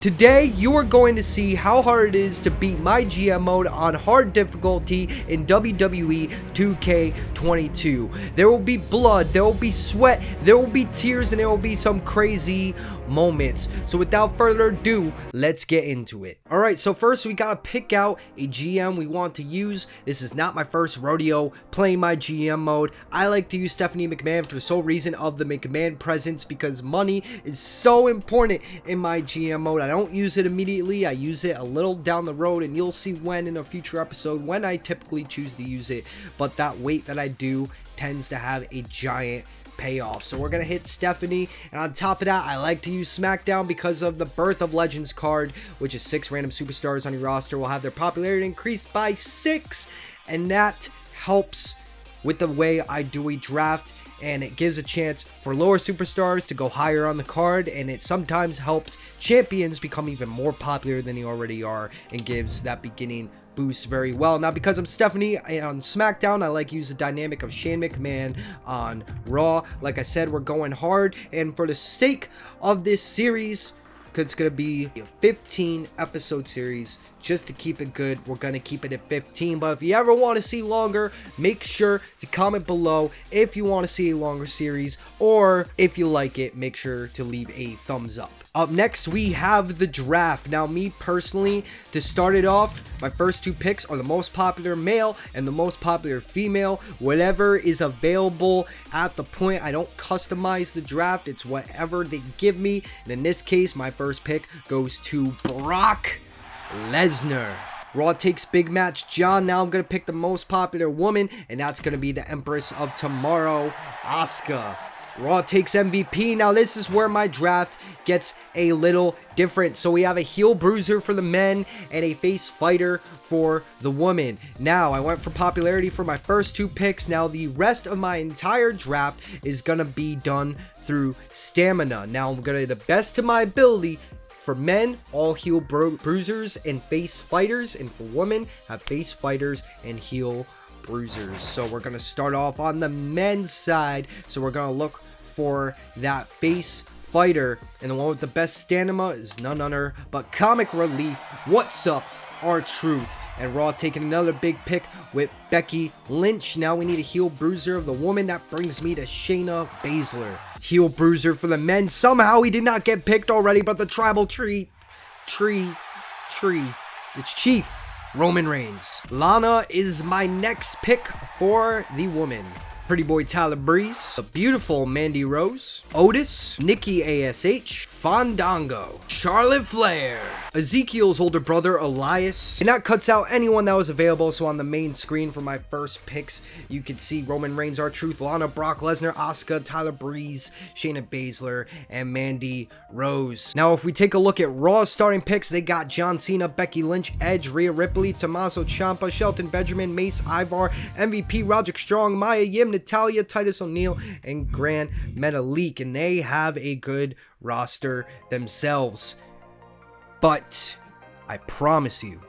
Today, you are going to see how hard it is to beat my GM mode on hard difficulty in WWE 2K22. There will be blood, there will be sweat, there will be tears, and there will be some crazy moments. So without further ado, let's get into it. Alright, so first we gotta pick out a GM we want to use. This is not my first rodeo playing my GM mode. I like to use Stephanie McMahon for the sole reason of the McMahon presence, because money is so important in my GM mode. I don't use it immediately, I use it a little down the road, and you'll see when in a future episode when I typically choose to use it, but that wait that I do tends to have a giant payoff. So we're gonna hit Stephanie, and on top of that, I like to use SmackDown because of the Birth of Legends card, which is 6 random superstars on your roster will have their popularity increased by 6, and that helps with the way I do a draft, and it gives a chance for lower superstars to go higher on the card, and it sometimes helps champions become even more popular than they already are, and gives that beginning boost very well. Now, because I'm Stephanie on SmackDown, I like to use the dynamic of Shane McMahon on Raw. Like I said, we're going hard, and for the sake of this series, because it's going to be a 15 episode series, just to keep it good, we're going to keep it at 15. But if you ever want to see longer, make sure to comment below if you want to see a longer series, or if you like it, make sure to leave a thumbs up. Up next, we have the draft. Now, me personally, to start it off, my first 2 picks are the most popular male and the most popular female. Whatever is available at the point. I don't customize the draft. It's whatever they give me. And in this case, my first pick goes to Brock Lesnar. Raw takes big match John. Now I'm going to pick the most popular woman, and that's going to be the Empress of Tomorrow, Asuka. Raw takes MVP. Now this is where my draft gets a little different. So we have a heel bruiser for the men and a face fighter for the woman. Now I went for popularity for my first 2 picks. Now the rest of my entire draft is gonna be done through stamina. Now I'm gonna, the best of my ability, for men, all heel bruisers and face fighters, and for women, have face fighters and heel bruisers. So we're gonna start off on the men's side. So we're gonna look for that face fighter, and the one with the best stamina is none other but Comic Relief. What's up, R-Truth? And Raw taking another big pick with Becky Lynch. Now we need a heel bruiser of the woman. That brings me to Shayna Baszler. Heel bruiser for the men. Somehow he did not get picked already, but the tribal tree. It's Chief Roman Reigns. Lana is my next pick for the woman. Pretty boy Tyler Breeze, the beautiful Mandy Rose, Otis, Nikki ASH, Fandango, Charlotte Flair, Ezekiel's older brother Elias, and that cuts out anyone that was available. So on the main screen for my first picks, you can see Roman Reigns, R-Truth, Lana, Brock Lesnar, Asuka, Tyler Breeze, Shayna Baszler, and Mandy Rose. Now if we take a look at Raw's starting picks, they got John Cena, Becky Lynch, Edge, Rhea Ripley, Tommaso Ciampa, Shelton Benjamin, Mace, Ivar, MVP, Roderick Strong, Maya Yim, Natalia, Titus O'Neil, and Gran Metalik, and they have a good roster themselves. But I promise you,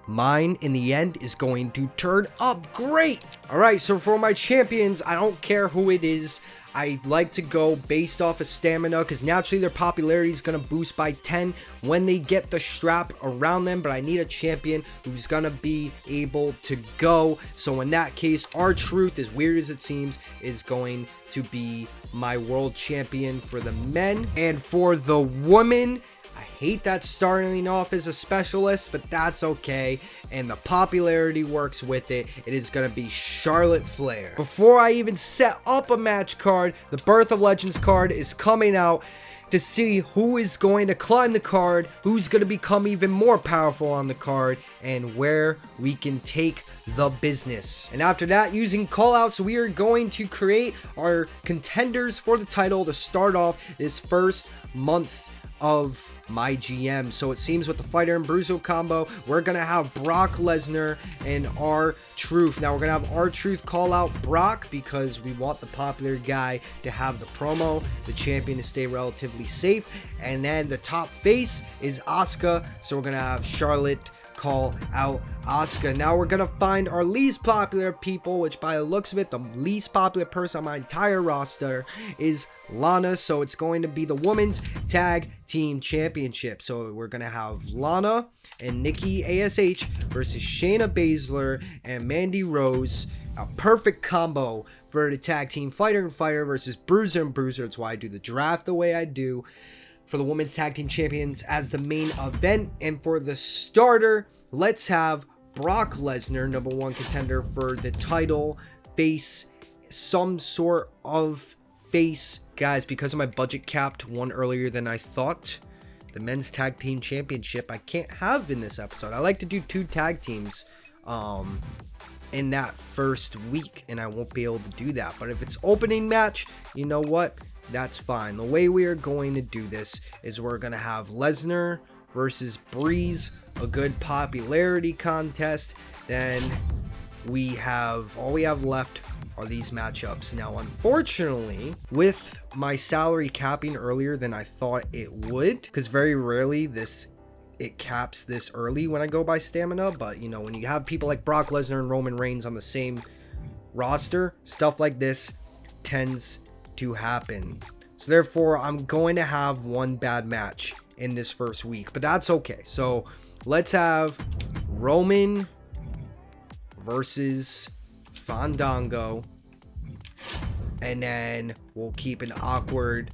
mine in the end is going to turn up great. Alright, so for my champions, I don't care who it is. I like to go based off of stamina, because naturally their popularity is going to boost by 10 when they get the strap around them, but I need a champion who's going to be able to go. So in that case, R-Truth, as weird as it seems, is going to be my world champion for the men. And for the woman, I hate that starting off as a specialist, but that's okay, and the popularity works with it. It is going to be Charlotte Flair. Before I even set up a match card, the Birth of Legends card is coming out to see who is going to climb the card, who's going to become even more powerful on the card, and where we can take the business. And after that, using callouts, we are going to create our contenders for the title to start off this first month of my GM. So it seems with the fighter and bruiser combo, we're gonna have Brock Lesnar and R-Truth. Now we're gonna have R-Truth call out Brock because we want the popular guy to have the promo, the champion to stay relatively safe, and then the top face is Asuka, so we're gonna have Charlotte call out Asuka. Now we're gonna find our least popular people, which by the looks of it, the least popular person on my entire roster is Lana. So it's going to be the Women's Tag Team Championship. So we're gonna have Lana and Nikki ASH versus Shayna Baszler and Mandy Rose. A perfect combo for the tag team. Fighter and Fighter versus Bruiser and Bruiser. That's why I do the draft the way I do for the Women's Tag Team Champions as the main event. And for the starter, let's have Brock Lesnar, #1 contender for the title, face some sort of face. Guys, because of my budget capped one earlier than I thought, the Men's Tag Team Championship I can't have in this episode. I like to do 2 tag teams in that first week, and I won't be able to do that. But if it's opening match, you know what? That's fine. The way we are going to do this is we're going to have Lesnar versus Breeze, a good popularity contest. Then we have, all we have left are these matchups. Now, unfortunately, with my salary capping earlier than I thought it would, because very rarely it caps this early when I go by stamina, but you know, when you have people like Brock Lesnar and Roman Reigns on the same roster, stuff like this tends to happen. So therefore, I'm going to have one bad match in this first week, but that's okay. So let's have Roman versus Fandango, and then we'll keep an awkward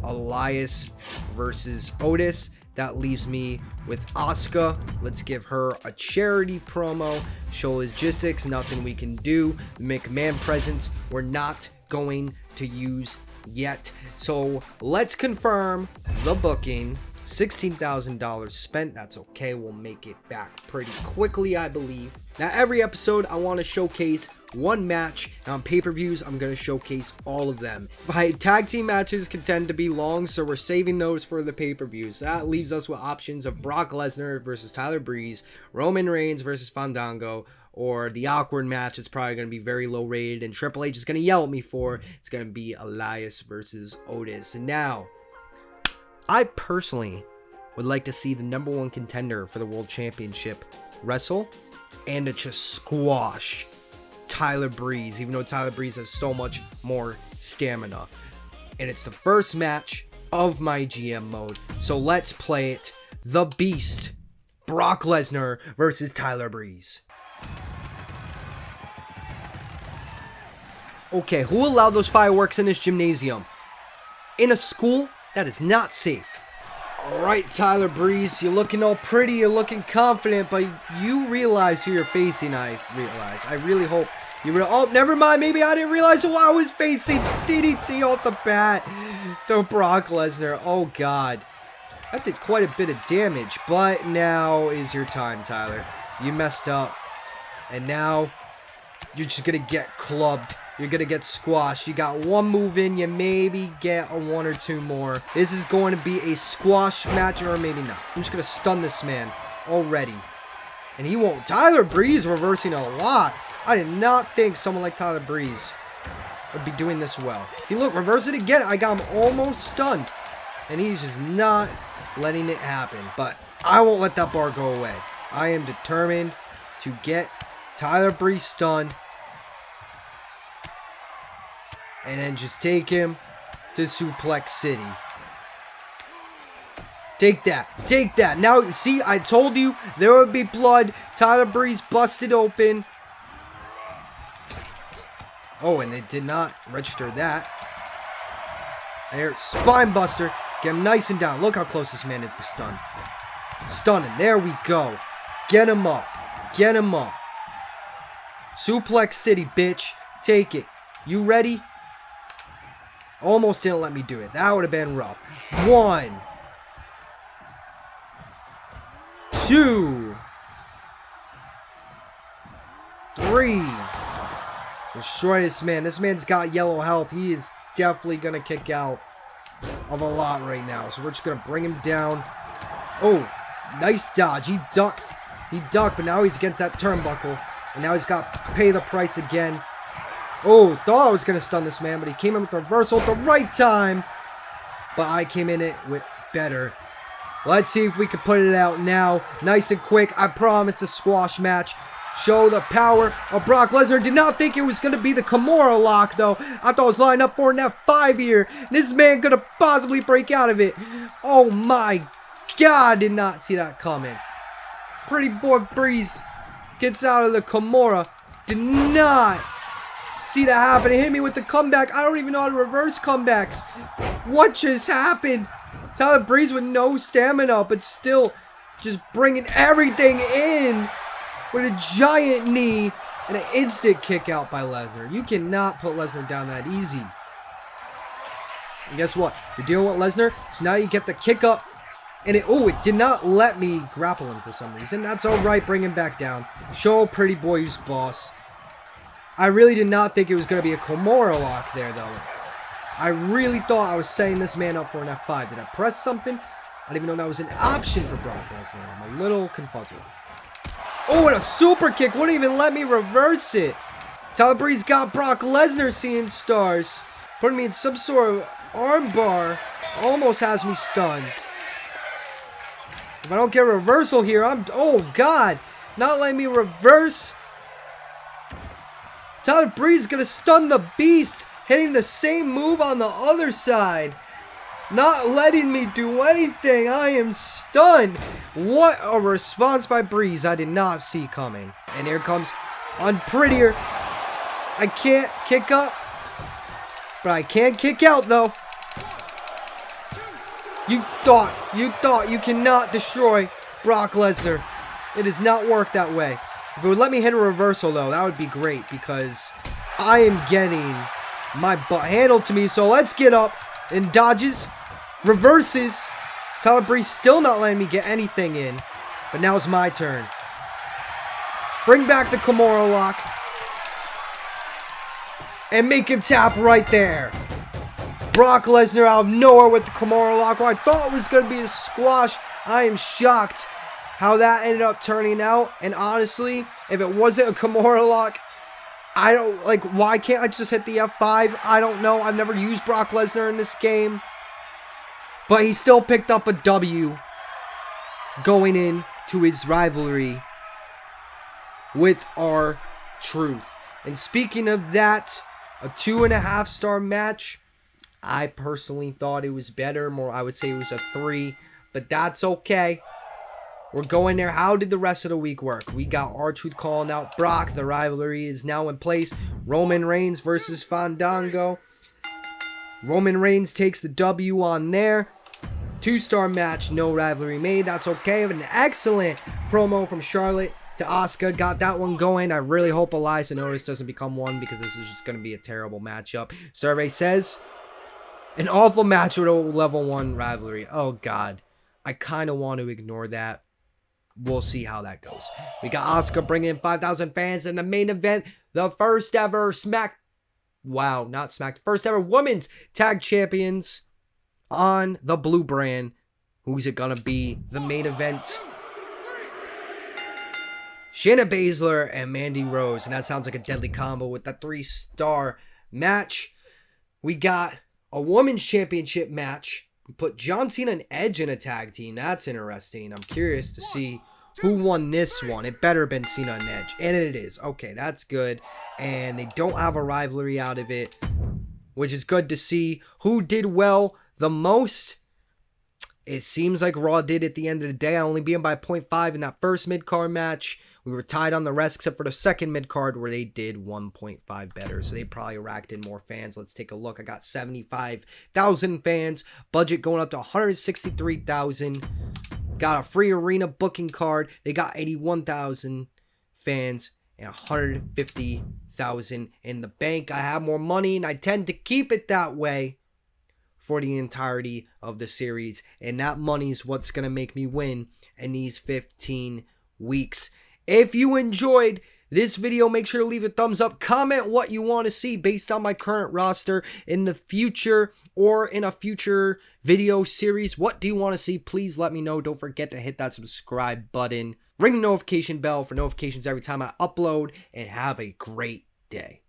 Elias versus Otis. That leaves me with Asuka. Let's give her a charity promo. Show logistics, nothing we can do. The McMahon presence, we're not going to use yet. So let's confirm the booking. $16,000 spent. That's okay. We'll make it back pretty quickly, I believe. Now, every episode, I want to showcase one match. And on pay-per-views, I'm going to showcase all of them. My tag team matches can tend to be long, so we're saving those for the pay-per-views. That leaves us with options of Brock Lesnar versus Tyler Breeze, Roman Reigns versus Fandango, or the awkward match. It's probably going to be very low rated, and Triple H is going to yell at me for. It's going to be Elias versus Otis. And now, I personally would like to see the #1 contender for the World Championship wrestle and to just squash Tyler Breeze, even though Tyler Breeze has so much more stamina. And it's the first match of my GM mode, so let's play it. The Beast, Brock Lesnar versus Tyler Breeze. Okay, who allowed those fireworks in this gymnasium? In a school? That is not safe. Alright, Tyler Breeze, you're looking all pretty, you're looking confident, but you realize who you're facing, I realize. I really hope you oh, never mind, maybe I didn't realize who I was facing. DDT off the bat to Brock Lesnar. Oh, God. That did quite a bit of damage, but now is your time, Tyler. You messed up, and now you're just going to get clubbed. You're going to get squashed. You got one move in. You maybe get a 1 or 2 more. This is going to be a squash match, or maybe not. I'm just going to stun this man already. And he won't. Tyler Breeze reversing a lot. I did not think someone like Tyler Breeze would be doing this well. He look, reverse it again. I got him almost stunned. And he's just not letting it happen. But I won't let that bar go away. I am determined to get Tyler Breeze stunned. And then just take him to Suplex City. Take that. Take that. Now, see, I told you there would be blood. Tyler Breeze busted open. Oh, and it did not register that. There, spine buster. Get him nice and down. Look how close this man is to stun. Stun him. There we go. Get him up. Get him up. Suplex City, bitch. Take it. You ready? Almost didn't let me do it. That would have been rough. 1, 2, 3. Destroy this man. This man's got yellow health. He is definitely going to kick out of a lot right now. So we're just going to bring him down. Oh, nice dodge. He ducked. He ducked, but now he's against that turnbuckle. And now he's got to pay the price again. Oh, thought I was going to stun this man, but he came in with the reversal at the right time. But I came in it with better. Let's see if we can put it out now. Nice and quick. I promise a squash match. Show the power of Brock Lesnar. Did not think it was going to be the Kimura lock, though. I thought it was lined up for an F5 here. This man could have possibly break out of it. Oh my God, did not see that coming. Pretty boy Breeze gets out of the Kimura. Did not see that happen. It hit me with the comeback. I don't even know how to reverse comebacks. What just happened? Tyler Breeze with no stamina, but still just bringing everything in with a giant knee and an instant kick out by Lesnar. You cannot put Lesnar down that easy. And guess what? You're dealing with Lesnar, so now you get the kick up. And it did not let me grapple him for some reason. That's alright, bring him back down. Show Pretty Boy who's boss. I really did not think it was going to be a Kimura lock there, though. I really thought I was setting this man up for an F5. Did I press something? I didn't even know that was an option for Brock Lesnar. I'm a little confuzzled. Oh, and a super kick wouldn't even let me reverse it. Tyler Breeze got Brock Lesnar seeing stars. Putting me in some sort of armbar. Almost has me stunned. If I don't get a reversal here, oh God. Not letting me reverse. Tyler Breeze is going to stun the beast. Hitting the same move on the other side. Not letting me do anything. I am stunned. What a response by Breeze I did not see coming. And here comes Unprettier. I can't kick up, but I can kick out though. You thought you cannot destroy Brock Lesnar. It does not work that way. If it would let me hit a reversal though, that would be great because I am getting my butt handled to me. So let's get up and dodges. Reverses. Tyler Breeze still not letting me get anything in. But now it's my turn. Bring back the Kimura lock. And make him tap right there. Brock Lesnar out of nowhere with the Kimura lock. Well, I thought it was going to be a squash. I am shocked how that ended up turning out. And honestly, if it wasn't a Kimura lock, I don't, like, why can't I just hit the F5? I don't know. I've never used Brock Lesnar in this game. But he still picked up a W going into his rivalry with R-Truth. And speaking of that, a 2.5-star match. I personally thought it was better. More, I would say it was a 3. But that's okay. We're going there. How did the rest of the week work? We got R-Truth calling out Brock. The rivalry is now in place. Roman Reigns versus Fandango. Roman Reigns takes the W on there. 2-star match, no rivalry made. That's okay. An excellent promo from Charlotte to Asuka. Got that one going. I really hope Elias and Otis doesn't become one because this is just going to be a terrible matchup. Survey says an awful match with a level 1 rivalry. Oh, God. I kind of want to ignore that. We'll see how that goes. We got Asuka bringing in 5,000 fans in the main event. The first ever first ever women's tag champions on the blue brand. Who's it gonna be? The main event. Shayna Baszler and Mandy Rose. And that sounds like a deadly combo with the 3-star match. We got a women's championship match. We put John Cena and Edge in a tag team. That's interesting. I'm curious to see who won this one. It better have been Cena and Edge. And it is. Okay, that's good. And they don't have a rivalry out of it, which is good to see. Who did well the most? It seems like Raw did at the end of the day. Only being by 0.5 in that first mid-card match. We were tied on the rest except for the second mid-card where they did 1.5 better. So they probably racked in more fans. Let's take a look. I got 75,000 fans. Budget going up to 163,000. Got a free arena booking card. They got 81,000 fans and 150,000 in the bank. I have more money and I tend to keep it that way for the entirety of the series. And that money is what's going to make me win in these 15 weeks. If you enjoyed this video, make sure to leave a thumbs up. Comment what you want to see based on my current roster in the future or in a future video series. What do you want to see? Please let me know. Don't forget to hit that subscribe button. Ring the notification bell for notifications every time I upload. And have a great day.